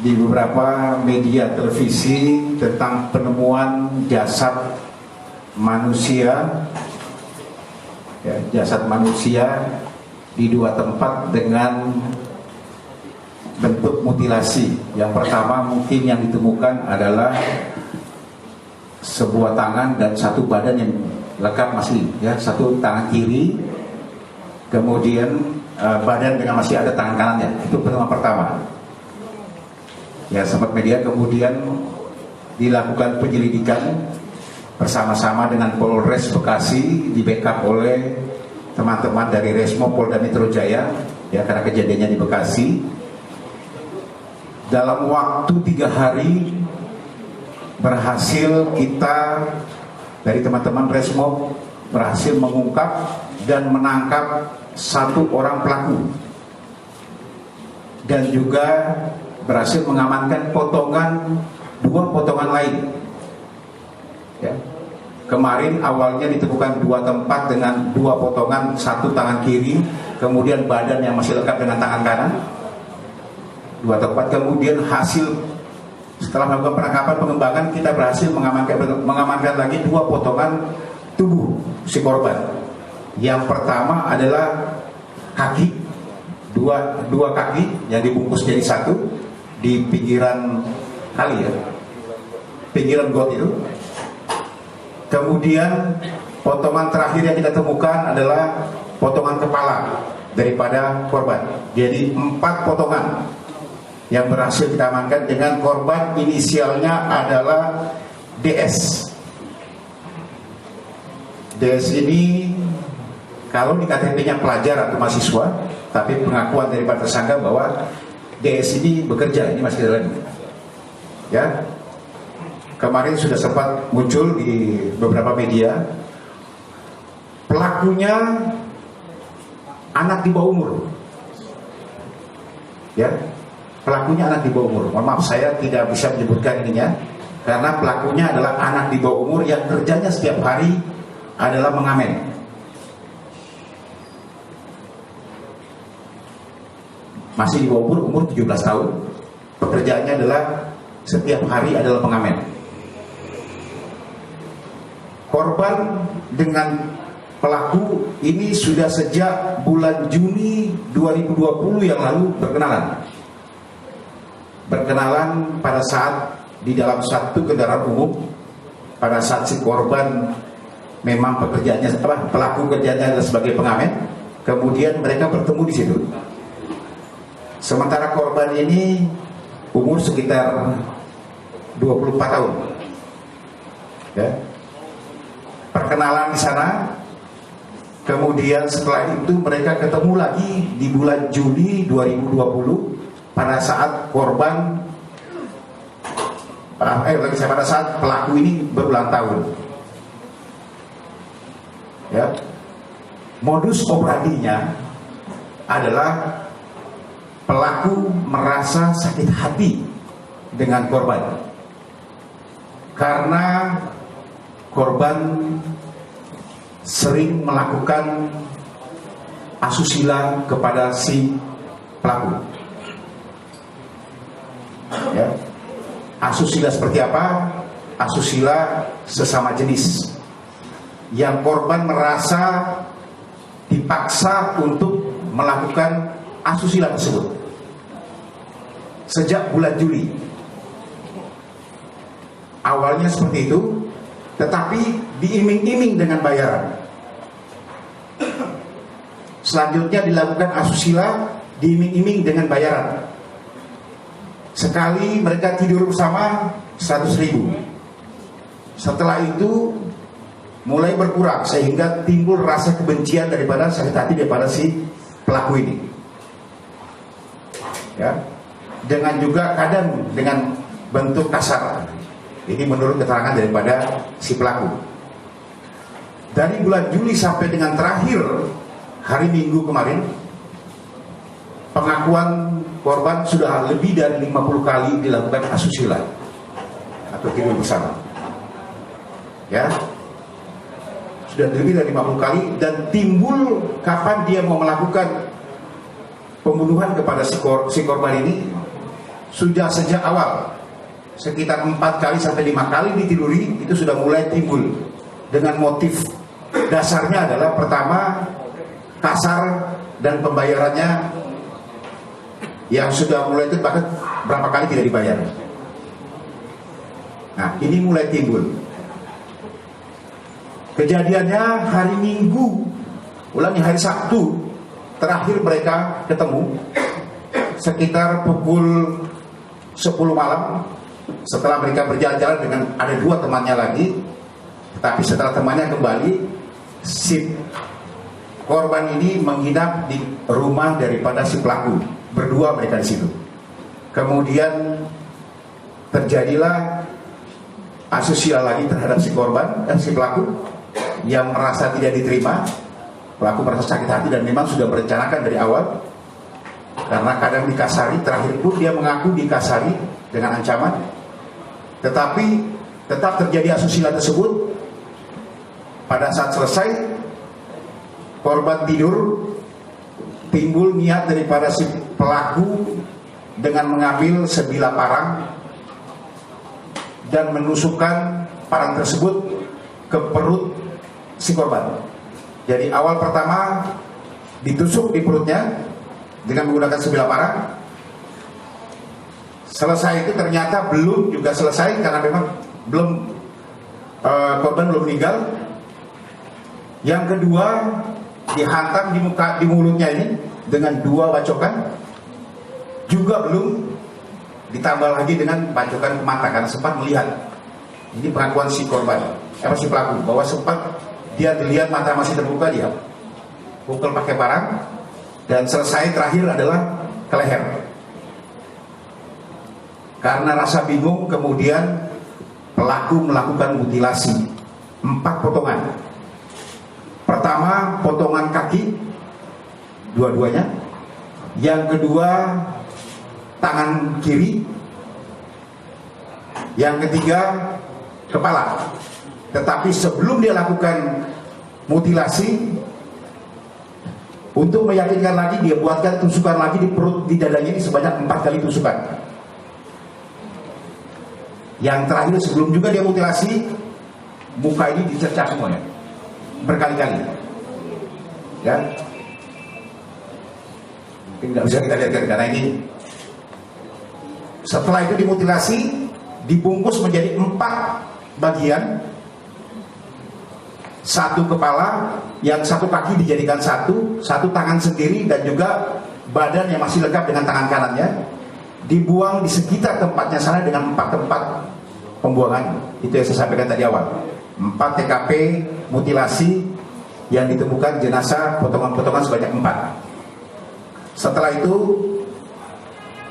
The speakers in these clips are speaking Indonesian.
di beberapa media televisi tentang penemuan jasad manusia, ya, jasad manusia di dua tempat dengan bentuk mutilasi. Yang pertama mungkin yang ditemukan adalah sebuah tangan dan satu badan yang lengkap masih, ya, satu tangan kiri, kemudian badan dengan masih ada tangan kanannya. Itu penemuan pertama. Ya, sahabat media, kemudian dilakukan penyelidikan bersama-sama dengan Polres Bekasi, di backup oleh teman-teman dari Resmo Polda Metro Jaya, ya, karena kejadiannya di Bekasi. Dalam waktu 3 hari berhasil kita dari teman-teman Resmo berhasil mengungkap dan menangkap 1 orang pelaku, dan juga berhasil mengamankan 2 potongan lain. Ya. Kemarin awalnya ditemukan 2 tempat dengan 2 potongan, 1 tangan kiri, kemudian badan yang masih lengkap dengan tangan kanan. 2 tempat, kemudian hasil setelah melakukan penangkapan pengembangan kita berhasil mengamankan lagi 2 potongan tubuh si korban. Yang pertama adalah kaki, dua kaki yang dibungkus jadi 1 di pinggiran kali, ya, pinggiran got itu. Kemudian potongan terakhir yang kita temukan adalah potongan kepala daripada korban. Jadi 4 potongan yang berhasil kita amankan dengan korban inisialnya adalah DS. DS ini kalau di KTP-nya pelajar atau mahasiswa, tapi pengakuan daripada tersangka bahwa DS ini bekerja, ini masih dalam. Ya, kemarin sudah sempat muncul di beberapa media. Pelakunya anak di bawah umur. Ya, pelakunya anak di bawah umur. Mohon maaf, saya tidak bisa menyebutkan ininya karena pelakunya adalah anak di bawah umur yang kerjanya setiap hari adalah mengamen. Masih di bawah umur 17 tahun. Pekerjaannya adalah setiap hari adalah pengamen. Korban dengan pelaku ini sudah sejak bulan Juni 2020 yang lalu berkenalan pada saat di dalam satu kendaraan umum, pada saat si korban memang pelaku kerjanya adalah sebagai pengamen. Kemudian mereka bertemu di situ. Sementara korban ini umur sekitar 24 tahun. Ya. Perkenalan di sana. Kemudian setelah itu mereka ketemu lagi di bulan Juni 2020 pada saat korban pada saat pelaku ini berulang tahun. Ya. Modus operandinya adalah pelaku merasa sakit hati dengan korban karena korban sering melakukan asusila kepada si pelaku. Ya. Asusila seperti apa? Asusila sesama jenis yang korban merasa dipaksa untuk melakukan asusila tersebut sejak bulan Juli. Awalnya seperti itu, tetapi diiming-iming dengan bayaran. Selanjutnya dilakukan asusila diiming-iming dengan bayaran. Sekali mereka tidur bersama 100.000. Setelah itu mulai berkurang sehingga timbul rasa kebencian daripada sakit hati daripada si pelaku ini. Ya. Dengan juga kadang dengan bentuk kasar. Ini menurut keterangan daripada si pelaku. Dari bulan Juli sampai dengan terakhir hari Minggu kemarin, pengakuan korban sudah lebih dari 50 kali dilakukan asusila atau tidur bersama. Ya, sudah lebih dari 50 kali, dan timbul kapan dia mau melakukan pembunuhan kepada si korban ini sudah sejak awal sekitar 4 kali sampai 5 kali ditiduri, itu sudah mulai timbul dengan motif dasarnya adalah pertama kasar dan pembayarannya yang sudah mulai itu bahkan berapa kali tidak dibayar. Nah, ini mulai timbul. Kejadiannya hari Minggu, ulangi hari Sabtu, terakhir mereka ketemu sekitar pukul 10 malam. Setelah mereka berjalan-jalan dengan ada 2 temannya lagi, tapi setelah temannya kembali, si korban ini menginap di rumah daripada si pelaku. Berdua mereka di situ. Kemudian terjadilah asosial lagi terhadap si korban dan si pelaku yang merasa tidak diterima. Pelaku merasa sakit hati dan memang sudah merencanakan dari awal, karena kadang dikasari. Terakhir pun dia mengaku dikasari dengan ancaman. Tetapi tetap terjadi asusila tersebut. Pada saat selesai korban tidur, timbul niat daripada si pelaku dengan mengambil sebilah parang dan menusukkan parang tersebut ke perut si korban. Jadi awal pertama ditusuk di perutnya dengan menggunakan sebilah parang. Selesai itu ternyata belum juga selesai, karena memang korban belum meninggal. Yang kedua dihantam di mulutnya ini dengan 2 bacokan, juga belum, ditambah lagi dengan bacokan ke mata karena sempat melihat. Ini pengakuan si korban, si pelaku, bahwa sempat dia dilihat mata masih terbuka, dia pukul pakai parang, dan selesai terakhir adalah ke leher. Karena rasa bingung, kemudian pelaku melakukan mutilasi 4 potongan. Pertama, potongan kaki dua-duanya. Yang kedua, tangan kiri. Yang ketiga, kepala. Tetapi sebelum dia lakukan mutilasi, untuk meyakinkan lagi, dia buatkan tusukan lagi di perut, di dadanya ini sebanyak 4 kali tusukan. Yang terakhir sebelum juga dia mutilasi, muka ini dicerca semuanya berkali-kali, ya. Mungkin nggak bisa kita lihat karena ini. Setelah itu dimutilasi, dibungkus menjadi 4 bagian. 1 kepala, yang 1 kaki dijadikan 1 tangan sendiri, dan juga badan yang masih lengkap dengan tangan kanannya dibuang di sekitar tempatnya sana dengan 4 tempat pembuangan. Itu yang saya sampaikan tadi awal. 4 TKP mutilasi yang ditemukan jenazah potongan-potongan sebanyak 4. Setelah itu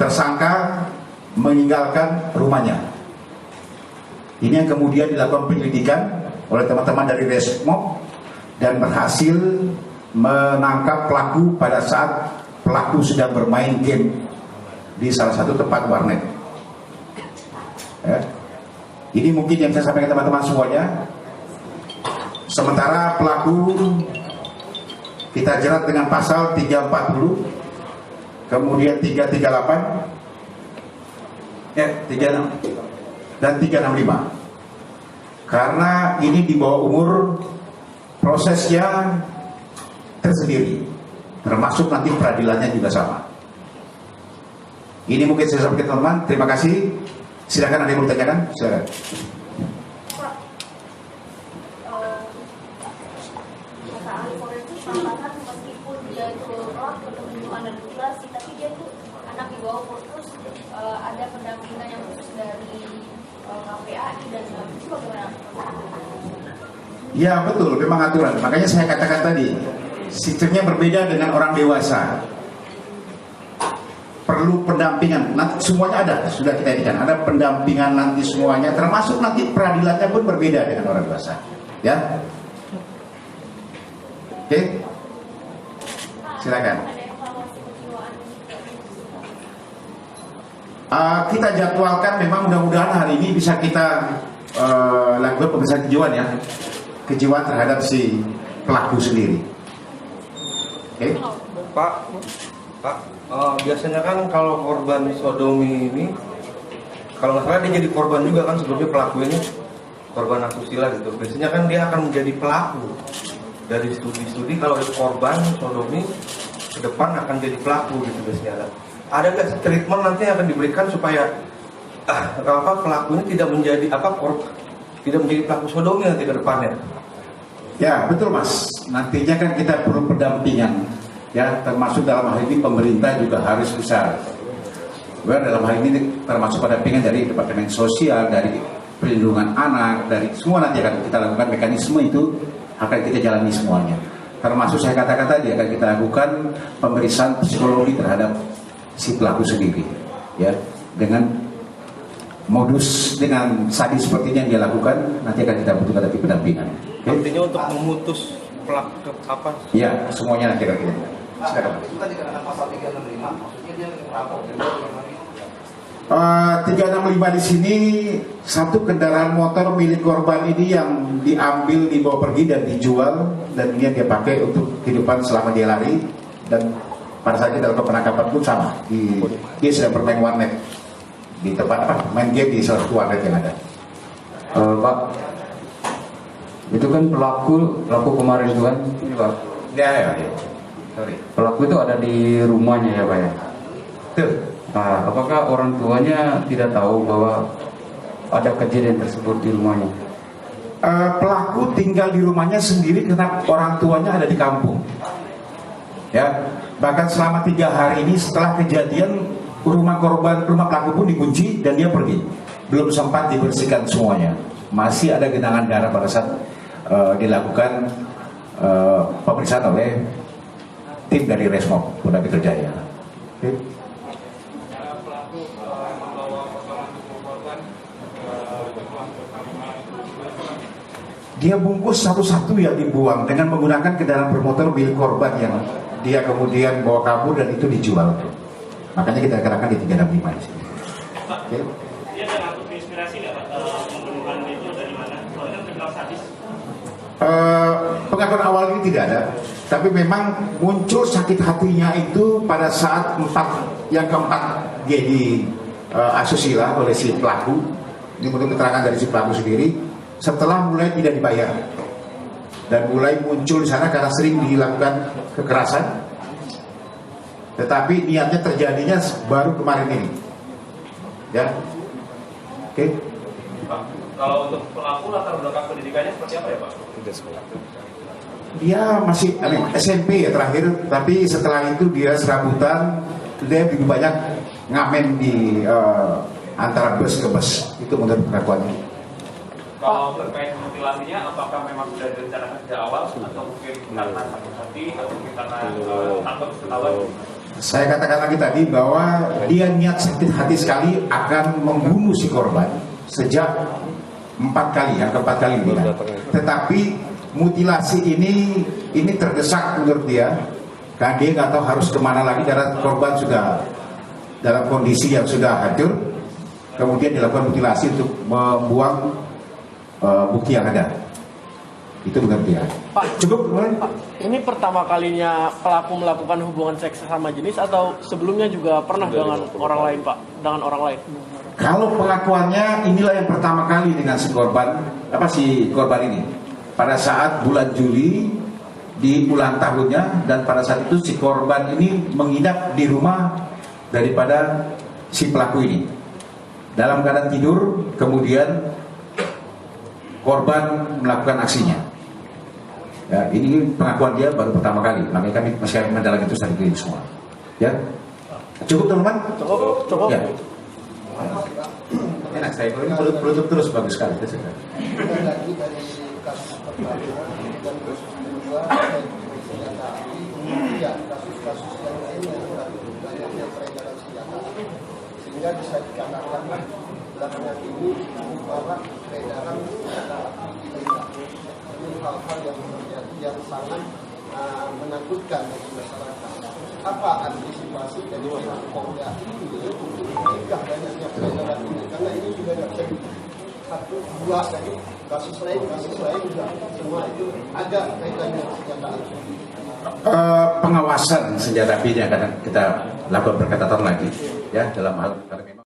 tersangka meninggalkan rumahnya. Ini yang kemudian dilakukan penyelidikan oleh teman-teman dari Resmob dan berhasil menangkap pelaku pada saat pelaku sedang bermain game di salah satu tempat warnet. Ya. Ini mungkin yang saya sampaikan teman-teman semuanya. Sementara pelaku kita jerat dengan pasal 340, kemudian 338, 36 dan 365. Karena ini di bawah umur, prosesnya tersendiri, termasuk nanti peradilannya juga sama. Ini mungkin saya sampaikan teman-teman. Terima kasih. Silakan, ada yang mau ditanyakan? Silakan. Meskipun dia itu penunjukan dan mutilasi, tapi dia itu anak di bawah umur, terus ada pendampingan yang khusus dari KPAI dan itu bagaimana? Ya betul, memang aturan. Makanya saya katakan tadi, sistemnya berbeda dengan orang dewasa. Perlu pendampingan. Nanti semuanya ada, sudah kita edikan. Ada pendampingan nanti semuanya, termasuk nanti peradilannya pun berbeda dengan orang dewasa. Ya, oke, silakan. Kita jadwalkan, memang mudah-mudahan hari ini bisa kita lakukan pemeriksaan kejiwaan, ya, kejiwaan terhadap si pelaku sendiri. Oke, Pak, Pak, biasanya kan kalau korban sodomi ini, kalau nggak salah dia jadi korban juga kan sebelumnya pelaku ini korban asusila gitu. Biasanya kan dia akan menjadi pelaku. Dari studi-studi kalau korban sodomi ke depan akan jadi pelaku gitu biasanya. Ada nggak treatment nanti yang akan diberikan supaya pelaku ini tidak menjadi tidak menjadi pelaku sodomi nanti ke depannya? Ya betul Mas, nantinya kan kita perlu pendampingan, ya termasuk dalam hal ini pemerintah juga harus besar. Dalam hal ini termasuk pendampingan dari Departemen Sosial, dari Perlindungan Anak, dari semua nanti akan kita lakukan mekanisme itu akan kita jalani semuanya. Termasuk saya katakan tadi akan kita lakukan pemeriksaan psikologi terhadap si pelaku sendiri, ya dengan modus dengan sadis seperti yang dia lakukan nanti akan kita butuhkan dari pendampingan. Artinya untuk memutus pelaku apa? Ya, semuanya nanti akan kita. Silakan. Itu kan dikenakan pasal 365, maksudnya dia merampok juga. 365 di sini satu kendaraan motor milik korban ini yang diambil, dibawa pergi dan dijual, dan ini yang dia pakai untuk kehidupan selama dia lari, dan pada saat kita lakukan penangkapan pun sama. Dia sedang bermain warnet di tempat main game di salah satu warnet yang ada. Pak, itu kan pelaku kemarin itu kan, Pak. Ya. Sorry. Pelaku itu ada di rumahnya ya Pak ya. Tuh. Nah, apakah orang tuanya tidak tahu bahwa ada kejadian tersebut di rumahnya? Pelaku tinggal di rumahnya sendiri karena orang tuanya ada di kampung. Ya, bahkan selama 3 hari ini setelah kejadian rumah pelaku pun dikunci dan dia pergi. Belum sempat dibersihkan semuanya. Masih ada genangan darah pada saat dilakukan pemeriksaan oleh tim dari Resmob Polda Metro Jaya. Okay. Dia bungkus satu-satu yang dibuang dengan menggunakan kendaraan bermotor milik korban yang dia kemudian bawa kabur dan itu dijual. Makanya kita kerahkan di 365 di sini. Okay. Dia ada ngatur inspirasi nggak Pak? Pembunuhan itu dari mana? Soalnya terkenal sadis. Pengakuan awal ini tidak ada, tapi memang muncul sakit hatinya itu pada saat yang keempat dia di asusila oleh si pelaku. Ini menurut keterangan dari si pelaku sendiri. Setelah mulai tidak dibayar dan mulai muncul di sana karena sering dilakukan kekerasan, tetapi niatnya terjadinya baru kemarin ini, ya. Oke. Pak, kalau untuk pelaku latar belakang pendidikannya seperti apa ya Pak? Dia masih SMP ya terakhir, tapi setelah itu dia serabutan, dia lebih banyak ngamen di antara bus ke bus, itu menurut pengakuannya. Kalau terkait mutilasinya, apakah memang sudah direncanakan sejak awal atau mungkin karena sakit hati atau mungkin karena takut ketahuan? Saya katakan lagi tadi bahwa dia niat sakit hati sekali akan membunuh si korban sejak 4 kali, yang keempat kali ini. Tetapi mutilasi ini terdesak menurut dia, karena dia nggak tahu harus kemana lagi karena korban sudah dalam kondisi yang sudah hancur. Kemudian dilakukan mutilasi untuk membuang bukti yang ada. Itu bukan dia. Pak, Cukup, Pak, ini pertama kalinya pelaku melakukan hubungan seks sama jenis atau sebelumnya juga pernah dengan orang lain, Pak? Dengan orang lain? Kalau pengakuannya inilah yang pertama kali dengan si korban ini. Pada saat bulan Juli di ulang tahunnya, dan pada saat itu si korban ini menginap di rumah daripada si pelaku ini. Dalam keadaan tidur, kemudian korban melakukan aksinya. Ya, ini pengakuan dia baru pertama kali. Makanya kami masih akan mendalami itu saat ini semua. Ya, cukup teman-teman? Cukup. Ya. Enak saya kalau ini penutup terus bagus sekali. Lagi dari kasus pertama dan kasus kedua dan senjata api, ya kasus-kasus yang lain yang banyaknya peredaran senjata api, sehingga bisa dikatakan belakangan ini bahwa peredaran senjata api ilegal. Ini hal-hal yang terjadi yang sangat menakutkan bagi masyarakat. Apa antisipasi dari pihak Polda ini untuk mencegah banyaknya peredaran ini? Karena ini juga tidak bisa satu dua dari kasus lain juga semua itu ada kaitannya dengan senjata api. pengawasan senjata apinya kadang kita lakukan perketatan lagi ya dalam hal